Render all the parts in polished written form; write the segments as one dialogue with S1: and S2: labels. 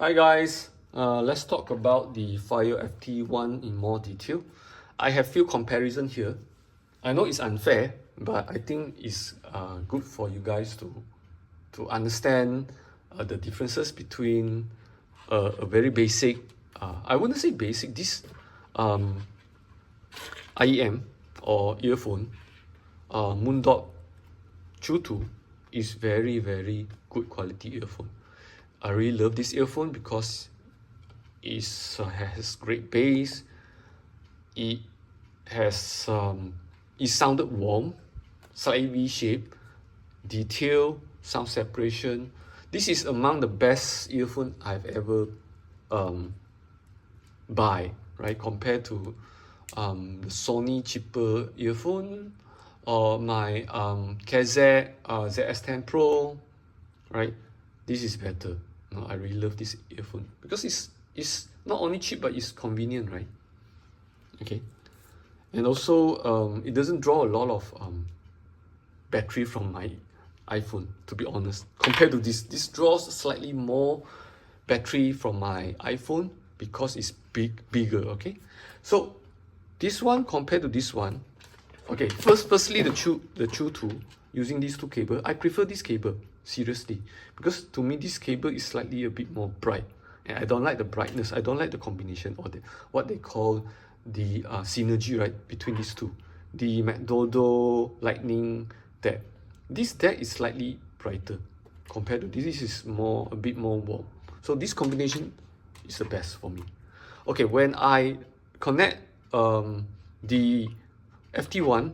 S1: Hi guys, let's talk about the Fiio FT1 in more detail. I have few comparison here. I know it's unfair, but I think it's good for you guys to understand the differences between a very basic, I wouldn't say basic, this IEM or earphone, Moondrop True 2 is very good quality earphone. I really love this earphone because it has great bass. It has it sounded warm, slightly V-shape, detail, sound separation. This is among the best earphone I've ever buy, right? Compared to the Sony cheaper earphone or my KZ ZS10 Pro, right? This is better. No, I really love this earphone because it's not only cheap but it's convenient, right? Okay, and also it doesn't draw a lot of battery from my iPhone, to be honest. Compared to this draws slightly more battery from my iPhone because it's bigger. Okay, so this one compared to this one, okay, firstly the True 2, using these two cable, I prefer this cable, seriously, because to me this cable is slightly a bit more bright, and I don't like the brightness, I don't like the combination or what they call the synergy, right, between these two. The McDodo Lightning deck, this deck is slightly brighter compared to this is a bit more warm. So this combination is the best for me. Okay, when I connect the FT1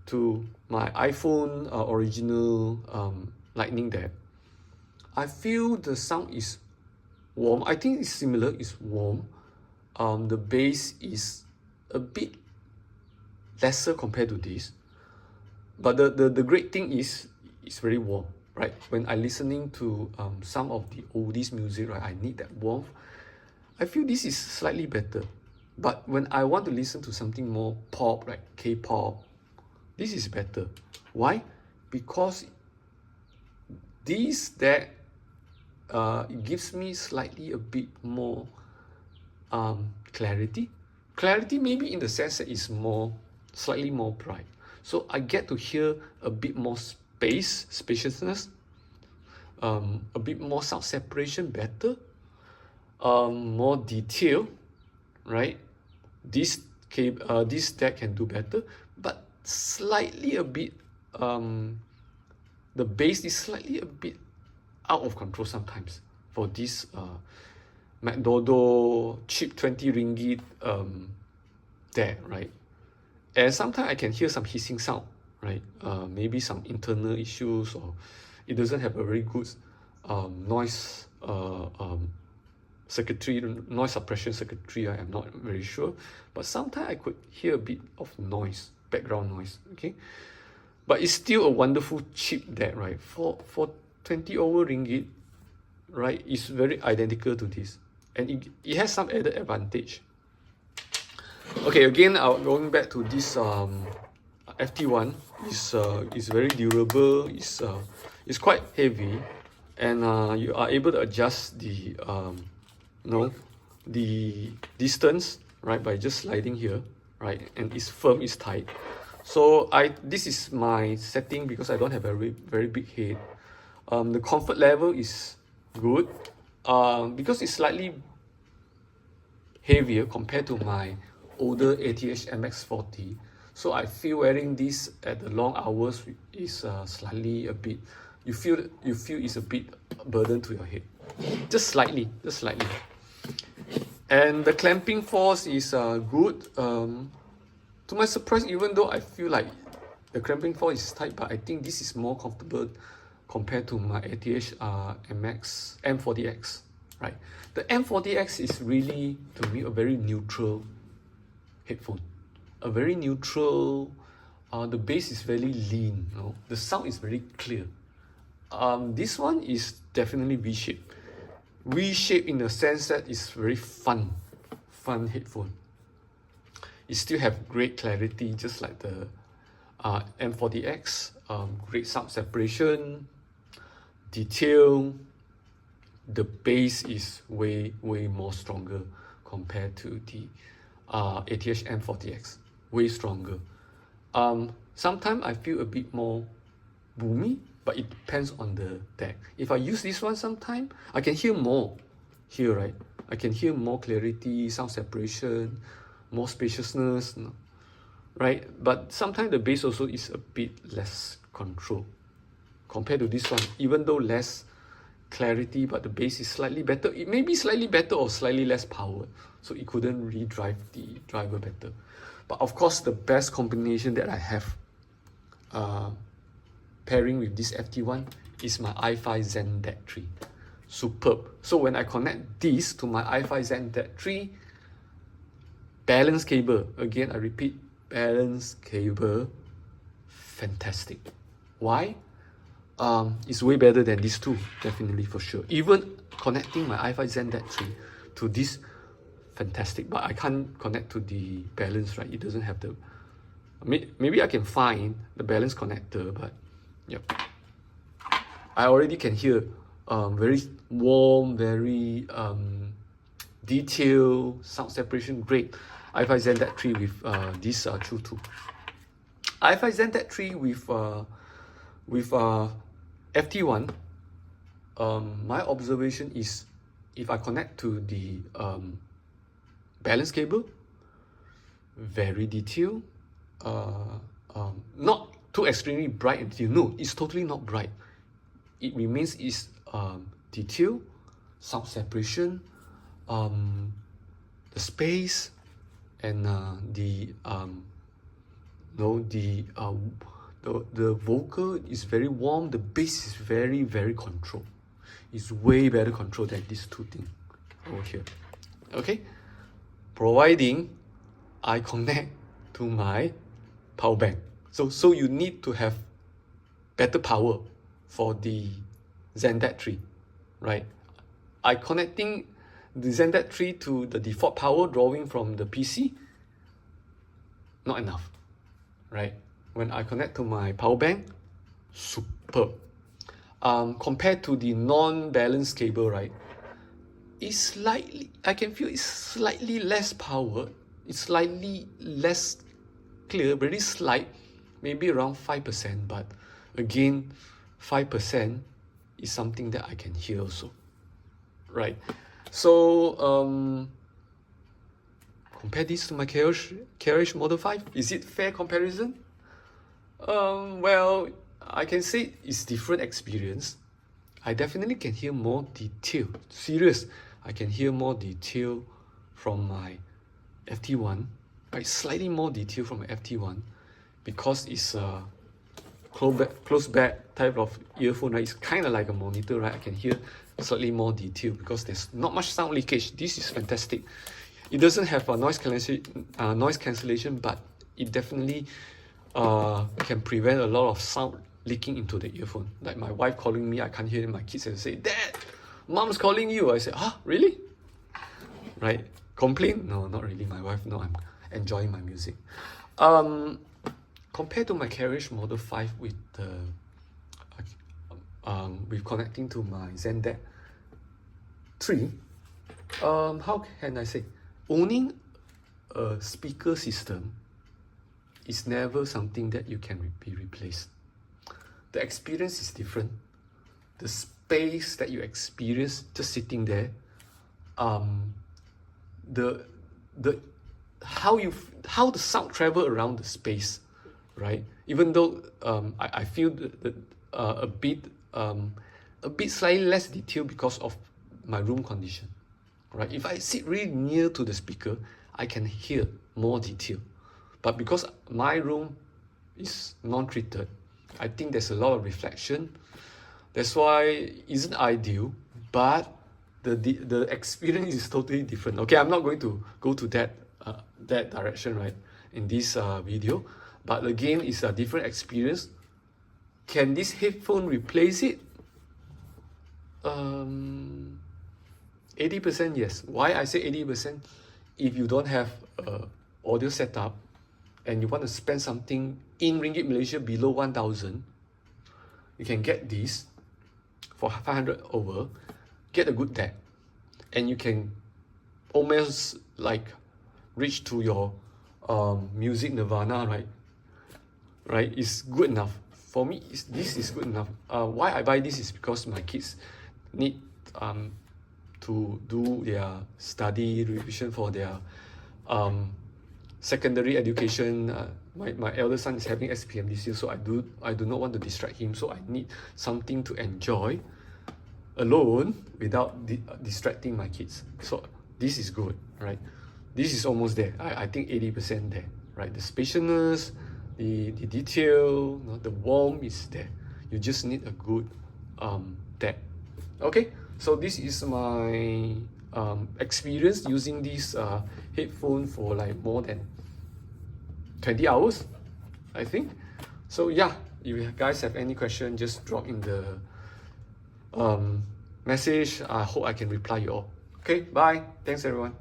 S1: to my iPhone original Lightning deck, I feel the sound is warm. I think it's similar, it's warm. The bass is a bit lesser compared to this, but the great thing is it's very warm, right? When I listening to some of the oldies music, right, I need that warmth. I feel this is slightly better. But when I want to listen to something more pop, like K-pop, this is better. Why? Because this deck it gives me slightly a bit more clarity. Clarity maybe in the sense that it's slightly more bright. So I get to hear a bit more spaciousness, a bit more sound separation better, more detail, right? This deck can do better, but slightly a bit the bass is slightly a bit out of control sometimes for this McDodo cheap 20 ringgit deck, right? And sometimes I can hear some hissing sound, right? Maybe some internal issues, or it doesn't have a very good noise suppression circuitry. I am not very sure, but sometimes I could hear a bit of noise, background noise. Okay, but it's still a wonderful cheap deck, right? For 20 over ringgit, right? It's very identical to this, and it has some added advantage. Okay, again, going back to this FT1, is very durable. It's quite heavy, and you are able to adjust the the distance, right, by just sliding here, right, and it's firm, it's tight. So this is my setting because I don't have a very big head. The comfort level is good because it's slightly heavier compared to my older ATH MX40. So I feel wearing this at the long hours is slightly a bit, you feel it's a bit burden to your head, just slightly. And the clamping force is good. To my surprise, even though I feel like the clamping force is tight, but I think this is more comfortable compared to my ATH M40X, right? The M40X is really, to me, a very neutral headphone. A very neutral, the bass is very lean, you know? The sound is very clear. This one is definitely V-shaped. V-shaped in the sense that it's very fun headphone. It still have great clarity, just like the M40X. Great sound separation, detail, the bass is way more stronger compared to the ATH M40X, way stronger. Sometimes I feel a bit more boomy, but it depends on the deck. If I use this one sometime, I can hear more here, right? I can hear more clarity, sound separation, more spaciousness, right? But sometimes the bass also is a bit less control compared to this one, even though less clarity, but the bass is slightly better. It may be slightly better or slightly less power, so it couldn't really drive the driver better. But of course, the best combination that I have pairing with this FT1 is my i5 Zen DAC 3. Superb. So when I connect this to my i5 Zen DAC 3, balance cable, again I repeat, balance cable, fantastic. Why? It's way better than these two, definitely, for sure. Even connecting my i5 Zen DAC 3 to this, fantastic. But I can't connect to the balance, right? It doesn't have the... Maybe I can find the balance connector, but yep. I already can hear very warm, very detailed, sound separation, great. i5 Zen DAC 3 with this True 2. i5 Zen DAC 3 with FT1, my observation is if I connect to the balance cable, very detailed, not too extremely bright and detailed. No, it's totally not bright. It remains is detail, sound separation, the space, and the vocal is very warm. The bass is very controlled. It's way better controlled than these two things over here. Okay, providing I connect to my power bank. So you need to have better power for the Zen DAC 3, right? I connecting the Zen DAC 3 to the default power drawing from the PC, not enough, right? When I connect to my power bank, superb. Compared to the non-balanced cable, right? It's slightly, I can feel it's slightly less power. It's slightly less clear, very slight, maybe around 5%. But again, 5% is something that I can hear also, right? So compare this to my KLH Model 5. Is it fair comparison? Well, I can say it's different experience. I definitely can hear more detail. Serious, I can hear more detail from my FT1, right? Slightly more detail from my FT1 because it's a close back type of earphone, right? It's kind of like a monitor, right? I can hear slightly more detail because there's not much sound leakage. This is fantastic. It doesn't have a noise cancellation, but it definitely can prevent a lot of sound leaking into the earphone. Like my wife calling me, I can't hear my kids and say, "Dad, mom's calling you." I say, "Huh, really?" Right? Complain? No, not really. My wife know I'm enjoying my music. Compared to my KLH Model 5 with the with connecting to my Zen DAC 3, how can I say? Owning a speaker system is never something that you can be replaced. The experience is different. The space that you experience just sitting there, how the sound travel around the space, right? Even though I feel a bit slightly less detailed because of my room condition, right? If I sit really near to the speaker, I can hear more detail. But because my room is non-treated, I think there's a lot of reflection. That's why it isn't ideal, but the experience is totally different. Okay, I'm not going to go to that direction, right, in this video. But again, it's a different experience. Can this headphone replace it? 80% yes. Why I say 80%? If you don't have a audio setup and you want to spend something in Ringgit Malaysia below 1,000, you can get this for 500 over. get a good depth, and you can almost like reach to your music nirvana, right? Right, it's good enough for me. This is good enough. Why I buy this is because my kids need to do their study revision for their secondary education. My elder son is having SPM this year, so I do not want to distract him, so I need something to enjoy alone without distracting my kids. So this is good, right? This is almost there. I think 80% there, right? The spaciousness, the detail, you know, the warmth is there. You just need a good depth. Okay, so this is my experience using this headphone for like more than 20 hours, I think. So yeah, if you guys have any question, just drop in the message. I hope I can reply you all. Okay, bye. Thanks everyone.